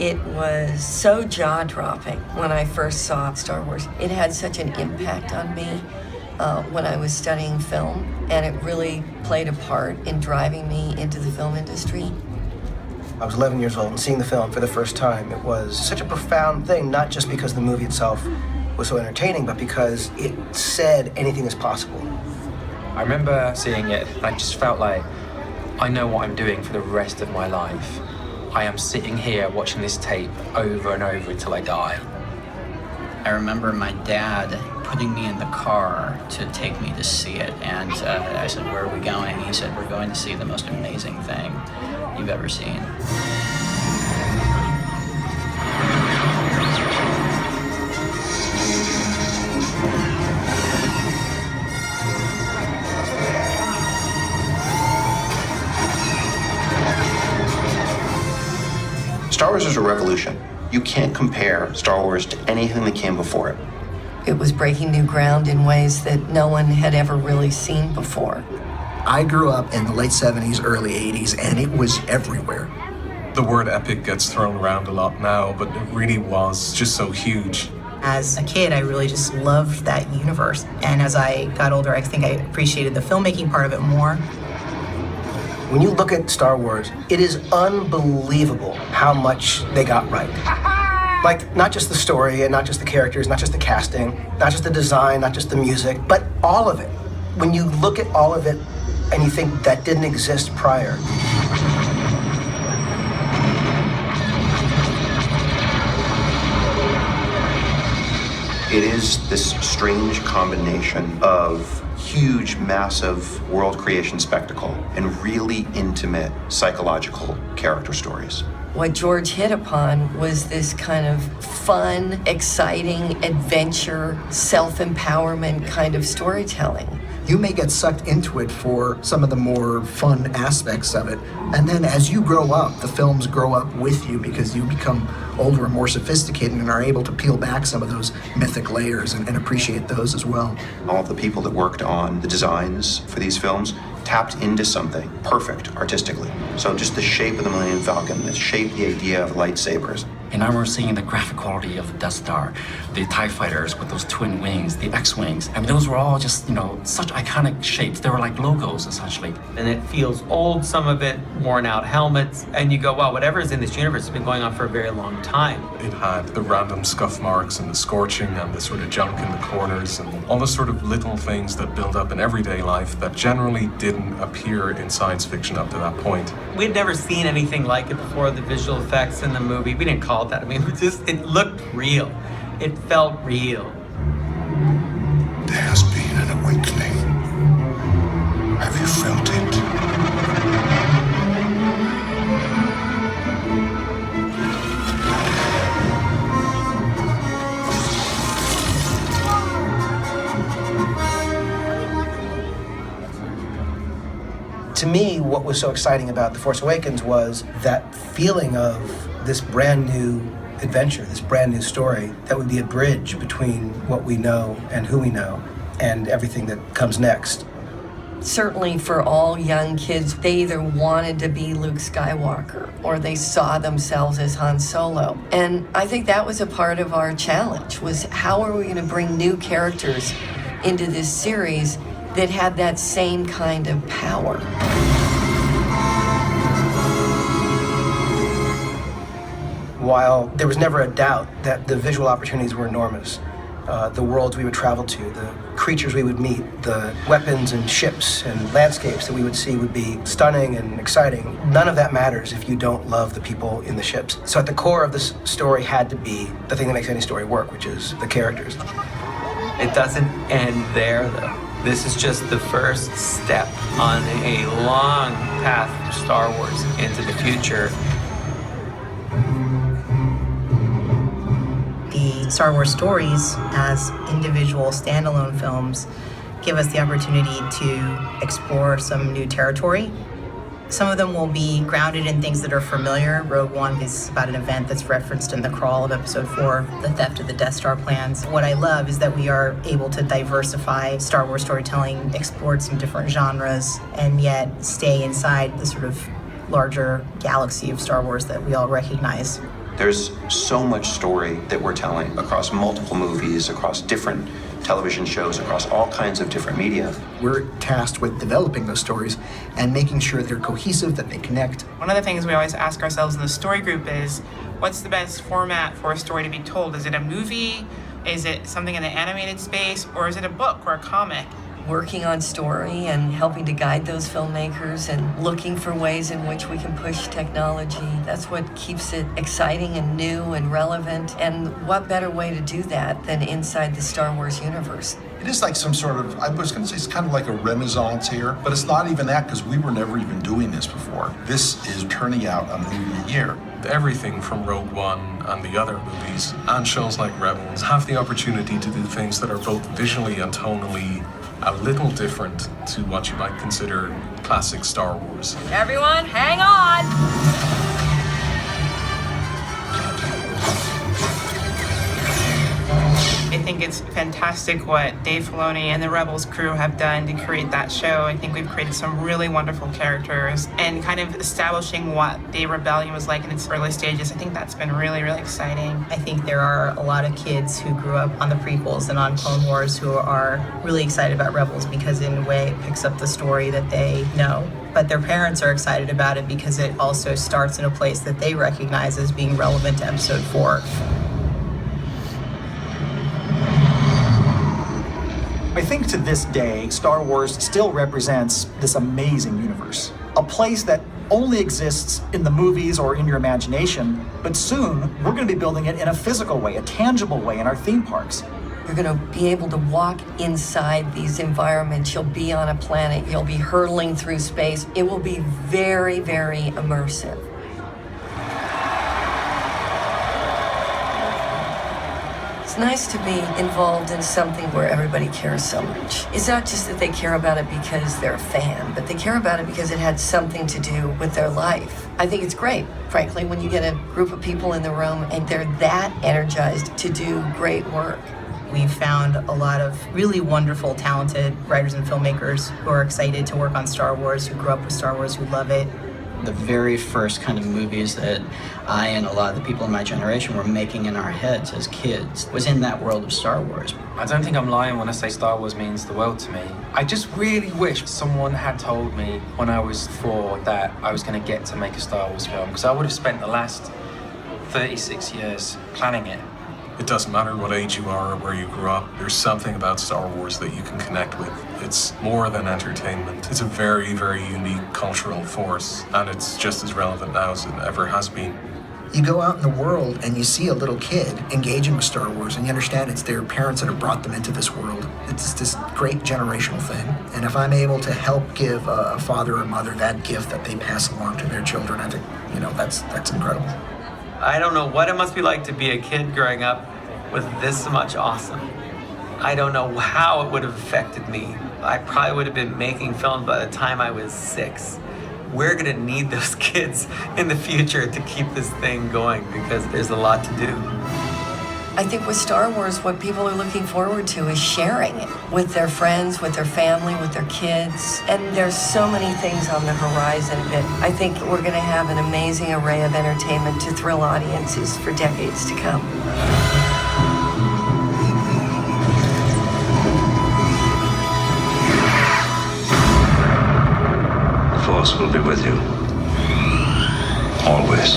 It was so jaw-dropping when I first saw Star Wars. It had such an impact on me when I was studying film, and it really played a part in driving me into the film industry. I was 11 years old and seeing the film for the first time. It was such a profound thing, not just because the movie itself was so entertaining, but because it said anything is possible. I remember seeing it, and I just felt like I know what I'm doing for the rest of my life. I am sitting here watching this tape over and over until I die. I remember my dad putting me in the car to take me to see it, and I said, "Where are we going?" He said, "We're going to see the most amazing thing you've ever seen." Star Wars is a revolution. You can't compare Star Wars to anything that came before it. It was breaking new ground in ways that no one had ever really seen before. I grew up in the late 70s, early 80s, and it was everywhere. The word epic gets thrown around a lot now, but it really was just so huge. As a kid, I really just loved that universe. And as I got older, I think I appreciated the filmmaking part of it more. When you look at Star Wars, it is unbelievable how much they got right. Like, not just the story and not just the characters, not just the casting, not just the design, not just the music, but all of it. When you look at all of it and you think that didn't exist prior. It is this strange combination of huge, massive world creation spectacle and really intimate psychological character stories. What George hit upon was this kind of fun, exciting, adventure, self-empowerment kind of storytelling. You may get sucked into it for some of the more fun aspects of it. And then as you grow up, the films grow up with you because you become older and more sophisticated and are able to peel back some of those mythic layers and appreciate those as well. All of the people that worked on the designs for these films tapped into something perfect artistically. So just the shape of the Millennium Falcon, the shape, the idea of lightsabers. And I remember seeing the graphic quality of the Death Star, the TIE fighters with those twin wings, the X-wings. I mean, those were all just, such iconic shapes. They were like logos, essentially. And it feels old, some of it worn out helmets, and you go, wow, whatever is in this universe has been going on for a very long time. It had the random scuff marks and the scorching and the sort of junk in the corners and all the sort of little things that build up in everyday life that generally didn't appear in science fiction up to that point. We'd never seen anything like it before, the visual effects in the movie. We didn't call it that. I mean, it looked real. It felt real. There has been an awakening. Have you felt it? To me, what was so exciting about The Force Awakens was that feeling of this brand new adventure, this brand new story that would be a bridge between what we know and who we know and everything that comes next. Certainly for all young kids, they either wanted to be Luke Skywalker or they saw themselves as Han Solo. And I think that was a part of our challenge, was how are we going to bring new characters into this series that had that same kind of power. While there was never a doubt that the visual opportunities were enormous, the worlds we would travel to, the creatures we would meet, the weapons and ships and landscapes that we would see would be stunning and exciting. None of that matters if you don't love the people in the ships. So at the core of this story had to be the thing that makes any story work, which is the characters. It doesn't end there, though. This is just the first step on a long path to Star Wars into the future. The Star Wars stories, as individual standalone films, give us the opportunity to explore some new territory. Some of them will be grounded in things that are familiar. Rogue One is about an event that's referenced in the crawl of Episode 4, the theft of the Death Star plans. What I love is that we are able to diversify Star Wars storytelling, explore some different genres, and yet stay inside the sort of larger galaxy of Star Wars that we all recognize. There's so much story that we're telling across multiple movies, across different television shows, across all kinds of different media. We're tasked with developing those stories and making sure they're cohesive, that they connect. One of the things we always ask ourselves in the story group is, what's the best format for a story to be told? Is it a movie? Is it something in the animated space? Or is it a book or a comic? Working on story and helping to guide those filmmakers and looking for ways in which we can push technology. That's what keeps it exciting and new and relevant. And what better way to do that than inside the Star Wars universe? It is like some sort of, I was going to say it's kind of like a renaissance here, but it's not even that because we were never even doing this before. This is turning out a movie a year. Everything from Rogue One and the other movies and shows like Rebels have the opportunity to do things that are both visually and tonally a little different to what you might consider classic Star Wars. Everyone, hang on! I think it's fantastic what Dave Filoni and the Rebels crew have done to create that show. I think we've created some really wonderful characters and kind of establishing what the rebellion was like in its early stages. I think that's been really, really exciting. I think there are a lot of kids who grew up on the prequels and on Clone Wars who are really excited about Rebels because in a way it picks up the story that they know. But their parents are excited about it because it also starts in a place that they recognize as being relevant to Episode 4. I think to this day, Star Wars still represents this amazing universe. A place that only exists in the movies or in your imagination, but soon we're going to be building it in a physical way, a tangible way in our theme parks. You're going to be able to walk inside these environments. You'll be on a planet. You'll be hurtling through space. It will be very, very immersive. It's nice to be involved in something where everybody cares so much. It's not just that they care about it because they're a fan, but they care about it because it had something to do with their life. I think it's great, frankly, when you get a group of people in the room and they're that energized to do great work. We've found a lot of really wonderful, talented writers and filmmakers who are excited to work on Star Wars, who grew up with Star Wars, who love it. The very first kind of movies that I and a lot of the people in my generation were making in our heads as kids was in that world of Star Wars. I don't think I'm lying when I say Star Wars means the world to me. I just really wish someone had told me when I was 4 that I was going to get to make a Star Wars film, because I would have spent the last 36 years planning it. It doesn't matter what age you are or where you grew up, there's something about Star Wars that you can connect with. It's more than entertainment. It's a very, very unique cultural force, and it's just as relevant now as it ever has been. You go out in the world and you see a little kid engaging with Star Wars and you understand it's their parents that have brought them into this world. It's this great generational thing. And if I'm able to help give a father or mother that gift that they pass along to their children, I think, that's incredible. I don't know what it must be like to be a kid growing up with this much awesome. I don't know how it would have affected me. I probably would have been making films by the time I was 6. We're gonna need those kids in the future to keep this thing going because there's a lot to do. I think with Star Wars, what people are looking forward to is sharing it with their friends, with their family, with their kids. And there's so many things on the horizon that I think we're going to have an amazing array of entertainment to thrill audiences for decades to come. The Force will be with you. Always.